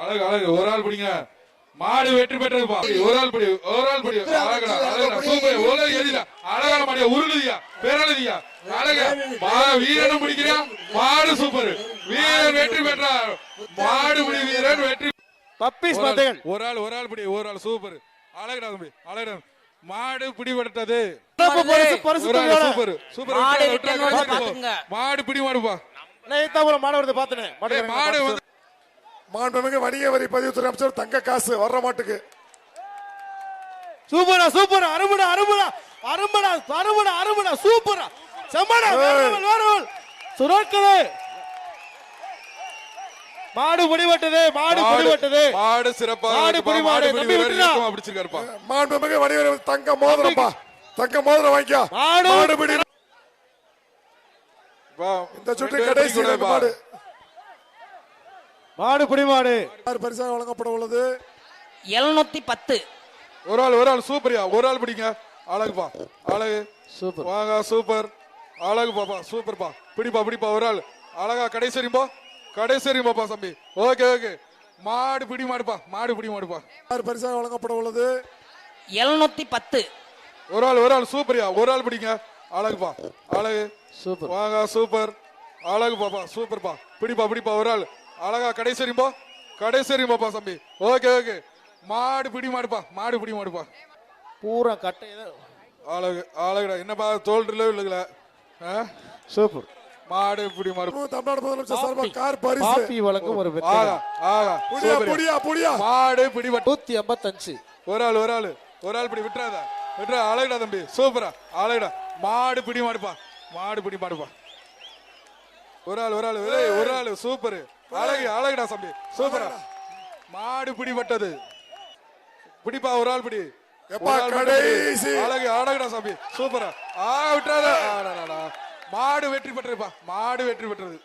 அழகு அழகு ஒரு ஆள் பிடிங்க. மாடு வெற்றி பெற்றதுப்பா. ஒரு ஆள் பிடி அழகா அழகா சூப்பர். ஒரு எதிரா அழகான மாடியா உருளுதியா பேரழுதியா அழகா வீரனும் பிடிக்கிறா. மாடு சூப்பர். வீரன் வெற்றி பெற்றார். மாடு பிடி வீரன் வெற்றி. பப்பீஸ் பந்தயங்கள் ஒரு ஆள் பிடி ஒரு ஆள் சூப்பர். அழகடா தம்பி அழகடா. மாடு பிடிபட்டது. Super super. மாடு பிடி மாடுப்பா. மாடு பாத்துனேன். மாடு மாண்புமிகு வணிக வரி பதிவுத்துறை அமைச்சர் தங்க காசு வர்ற மாட்டுக்கு. சூப்பரா சூப்பர். அருமடா அருமடா அருமடா அருமடா அருமடா சூப்பரா செம்மடா வேறவள் சுரோக்கது. மாடு பிடிபட்டது. மாடு பிடிபட்டது. மாடு சிறப்பா. மாடு பிடி மாடு பிடிச்சிருக்காருப்பா. மாண்புமிகு வணிக வரி தங்க மோதிரப்பா. தங்க மோதிரம் வாங்கிக்கோ. மாடு பிடி. இந்த சுற்று கடைசி மாடு. மாடு பிடி மாடு. பரிசாக வழங்கப்பட உள்ளது 710. ஒரு ஆள் சூப்பரியா. ஒரு ஆள் பிடிங்க. அழகுப்பா அழகு சூப்பர். வாங்க சூப்பர். அழகு பாப்பா சூப்பர்ப்பா. பிடிப்பா ஒரு ஆள் அழகா கடைசரிப்பா கடைசரிப்பாப்பா தம்பி. Okay okay. மாடு பிடி மாடுப்பா. மாடு பிடி மாடுப்பா. பரிசாக வழங்கப்பட உள்ளது 710. ஒரு ஆள் சூப்பரியா. ஒரு ஆள் பிடிங்க. அழகுப்பா அழகு சூப்பர். வாங்க சூப்பர். அழகு பாப்பா சூப்பர்ப்பா. பிடிப்பா ஒரு ஆள் அழகா கடைசரிப்பாப்பா தம்பி. Okay okay. மாடு பிடி மாடுப்பா. மாடு பிடி மாடுப்பா. பூரா கட்டை அழகு அழகுடா. என்னப்பா தோல்றல இல்லைங்களா? சூப்பர். மாடு பிடி மாடு. தமிழ்நாடு முதலமைச்சர் சார்பாக கார் பரிசு பாப்பி வழங்கும் ஒரு வெற்றி. புடியா மாடு பிடிபட்டு 185. ஒரு ஆள் பிடி விட்டுறாத. அழகுடா தம்பி சூப்பரா அழகுடா. மாடு பிடி மாடுப்பா. மாடு பிடி மாடுப்பா. ஒரு ஆள் சூப்பர். அழகுடா தம்பி சூப்பரா. மாடு பிடிபட்டது. பிடிப்பா ஒரு ஆள் பிடி. அழகுடா தம்பி சூப்பரா. விட்டுறாத. மாடு வெற்றி பெற்றதுப்பா. மாடு வெற்றி பெற்றது.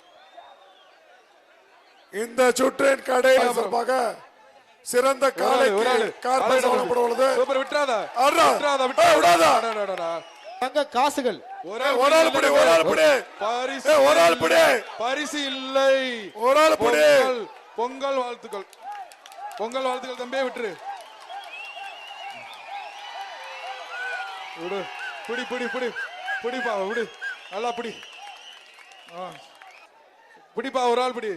இந்த சுற்றின் கடை சார்பாக சிறந்த காலை கார் பரிசு வழங்கப்பட உள்ளது. சூப்பர். விட்டுறாத. தங்க காசுகள். ஒரு ஆள் பிடி. பரிசு இல்லை. ஒரு ஆள் பிடி. பொங்கல் வாழ்த்துக்கள். தம்பியே விட்டுரு. விடு. பிடிப்பா விடு. நல்லா பிடிப்பா ஒரு ஆள் பிடி.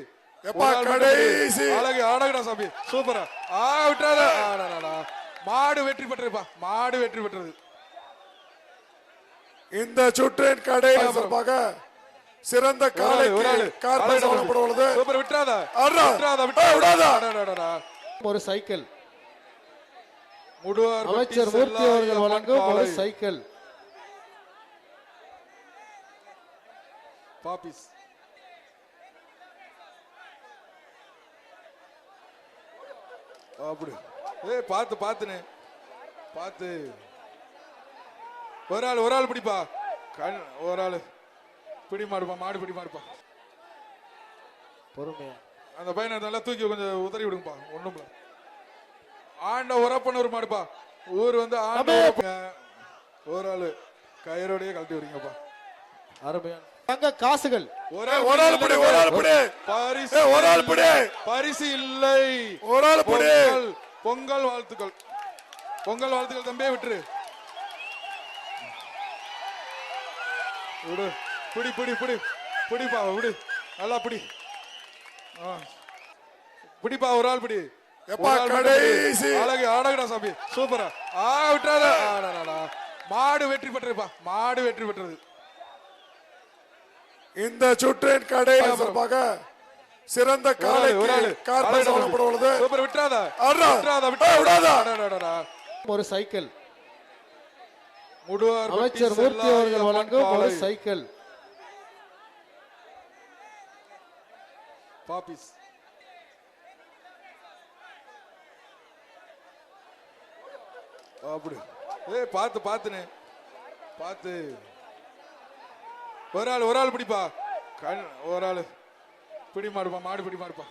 அழகுடா சாமி சூப்பரா. விட்டுறாத. மாடு வெற்றி பெற்றதுப்பா. மாடு வெற்றி பெற்றது. இந்த சுற்றின் கடை சார்பாக சிறந்த காலை கார் பரிசு வழங்கப்பட உள்ளது. சூப்பர். விட்டுறாத. ஒரு சைக்கிள். முடுவார் அமைச்சர் மூர்த்தி அவர்கள் வழங்கும் ஒரு சைக்கிள். பாப்பிஸ். அப்படி பாத்துனே பாத்து. ஒரு ஆள் பிடிப்பா. ஒரு ஆள் பிடி மாடுப்பா. மாடு பிடி மாடுப்பா. பொறுமையா அந்த பையனை நல்லா தூக்கி கொஞ்சம் உதறி விடுங்கப்பா. ஒண்ணும்ல. ஆண்ட உரப்பனூர் மாடுப்பா. ஊர் வந்து ஒரு ஆளு கயிறோடய கழட்டி விடுங்கப்பா. அருமையான தங்க காசுகள். பரிசு இல்லை. ஒரு ஆள் பிடி. பொங்கல் வாழ்த்துக்கள். தம்பியே விட்டுரு. விடு. பிடிப்பா விடு. நல்லா பிடிப்பா ஒரு ஆள் பிடி. அழகுடா சாமி சூப்பரா. விட்டுறாத. மாடு வெற்றி பெற்றதுப்பா. மாடு வெற்றி பெற்றது. இந்த சுற்றின் கடை சார்பாக சிறந்த காலை கார் பரிசு வழங்கப்பட உள்ளது. சூப்பர். விட்டுறாத. ஒரு சைக்கிள். முடுவார் அமைச்சர் மூர்த்தி அவர்கள் வழங்கும் ஒரு சைக்கிள். பாப்பிஸ். அப்படி பாத்துனே பாத்து. ஒரு ஆள் பிடிப்பா. ஒரு ஆள் பிடி மாடுப்பா. மாடு பிடி மாடுப்பா.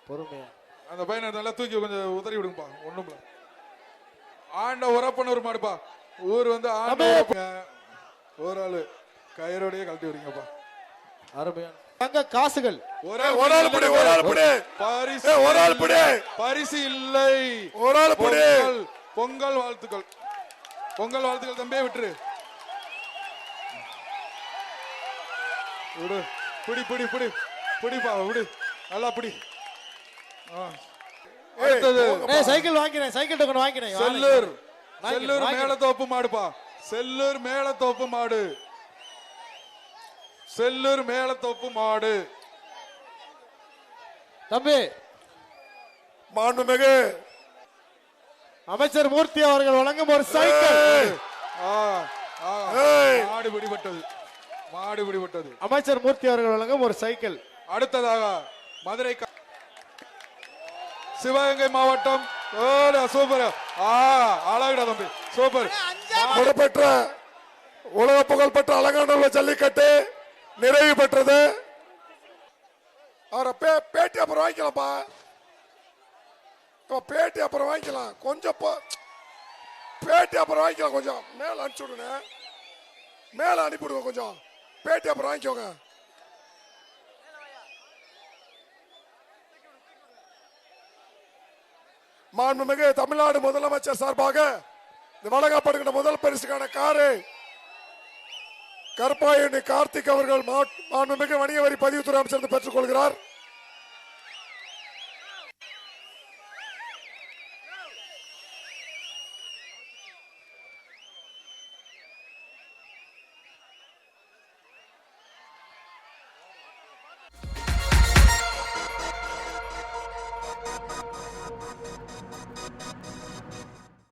பொறுமையா அந்த பையனை நல்லா தூக்கி கொஞ்சம் உதறி விடுங்கப்பா. ஒண்ணும்ல. ஆண்ட உரப்பனூர் மாடுப்பா. ஊர் வந்து ஒரு ஆளு கயிறோடய கழட்டி விடுங்கப்பா. அருமையான தங்க காசுகள். ஒரு ஆள் பிடி, ஒரு ஆள் பிடி. பரிசு ஒரு ஆள் பிடி. பரிசு இல்லை. ஒரு ஆள் பிடி. பொங்கல் வாழ்த்துக்கள். பொங்கல் வாழ்த்துக்கள் தம்பி. விட்டுரு. விடு. பிடி பிடி பிடி பிடிப்பா விடு. நல்லா பிடி. அடுத்தது சைக்கிள் வாங்கினேன், சைக்கிள் டோக்கன் வாங்கினேன். செல்லூர். செல்லூர் மேலத்தோப்பு மாடுப்பா. செல்லூர் மேலத்தோப்பு மாடு. செல்லூர் மேலத்தோப்பு மாடு. தம்பி மாண்புமிகு அமைச்சர் மூர்த்தி அவர்கள் வழங்கும் ஒரு சைக்கிள். மாடு பிடிபட்டது. மாடு பிடிபட்டது. அமைச்சர் மூர்த்தி அவர்கள் வழங்கும் ஒரு சைக்கிள். அடுத்ததாக மதுரை சிவகங்கை மாவட்டம். சூப்பர். அழகுடா தம்பி. சூப்பர். புகழ்பெற்ற உலக புகழ்பெற்ற அலங்காநல்லூர் ஜல்லிக்கட்டு நிறைவு பெற்றது. அவரை பேட்டி அப்புறம் வாங்கிக்கலாம்ப்பா. பேட்டி அப்புறம் வாங்கிக்கலாம். கொஞ்சம் பேட்டி அப்புறம் வாங்கிக்கலாம். கொஞ்சம் மேல அனுப்பிச்சு விடுங்க. மேல அனுப்பிவிடுங்க. கொஞ்சம் பேட்டி அப்புறம் வாங்கிக்கோங்க. மாண்புமிகு தமிழ்நாடு முதலமைச்சர் சார்பாக வழங்கப்படுகின்ற முதல் பரிசுக்கான காரை கருப்பாயணி கார்த்திக் அவர்கள் மாண்புமிகு வணிக வரி பதிவுத்துறை அமைச்சர் பெற்றுக் கொள்கிறார்.